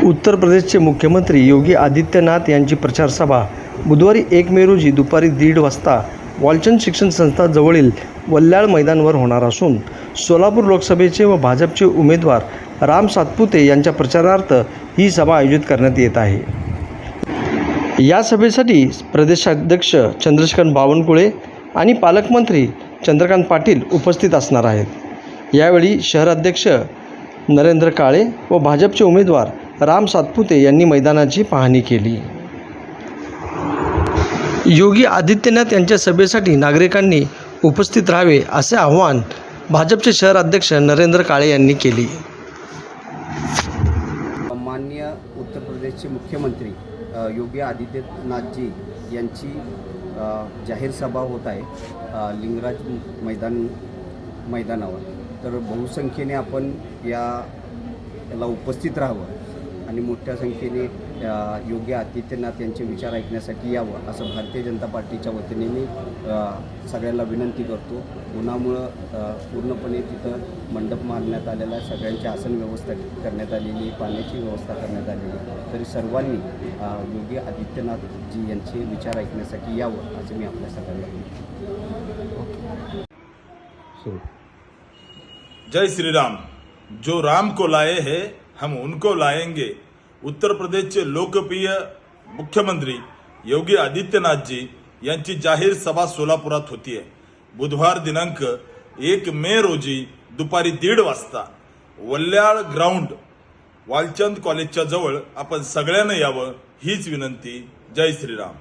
उत्तर प्रदेशचे मुख्यमंत्री योगी आदित्यनाथ यांची प्रचार सभा बुधवारी 1 मे रोजी दुपारी 1:30 वाजता वालचंद शिक्षण संस्था जवळील वल्ल्याळ मैदानावर होणार असून सोलापूर लोकसभेचे व भाजपचे उमेदवार राम सातपुते यांच्या प्रचारार्थ ही सभा आयोजित करण्यात येत आहे। या सभेसाठी प्रदेशाध्यक्ष चंद्रशेखर बावनकुळे आणि पालकमंत्री चंद्रकांत पाटील उपस्थित असणार आहेत। यावेळी शहराध्यक्ष नरेंद्र काळे व भाजपचे उमेदवार राम सातपुते यांनी मैदानाची पाहणी केली। योगी आदित्यनाथ यांच्या सभेसाठी नागरिकांनी उपस्थित राहावे असे आवाहन भाजपचे शहराध्यक्ष नरेंद्र काळे यांनी केले। माननीय उत्तर प्रदेशचे मुख्यमंत्री योगी आदित्यनाथजी यांची जाहीर सभा होत आहे लिंगराज मैदानावर। तर बहुसंख्येने आपण याला उपस्थित राहावं आणि मोठ्या संख्येने योगी आदित्यनाथ यांचे विचार ऐकण्यासाठी यावं असं भारतीय जनता पार्टीच्या वतीने मी सगळ्यांना विनंती करतो। उन्हामुळं पूर्णपणे तिथं मंडप मारण्यात आलेला आहे, सगळ्यांची आसन व्यवस्था करण्यात आलेली, पाण्याची व्यवस्था करण्यात आलेली। तरी सर्वांनी योगी आदित्यनाथजी यांचे विचार ऐकण्यासाठी यावं असं मी आपल्या सगळ्यांना विनंती। जय श्री राम। जो राम को लाए हैं हम उनको लाएंगे। उत्तर प्रदेश के लोकप्रिय मुख्यमंत्री योगी आदित्यनाथ जी यांची जाहीर सभा सोलापुरात होती आहे। बुधवार दिनांक 1 मे रोजी दुपारी 1:30 वाजता वल्ल्याळ ग्राउंड वालचंद कॉलेजच्या जवळ आपण सगळ्यांना यावं हीच विनंती। जय श्रीराम।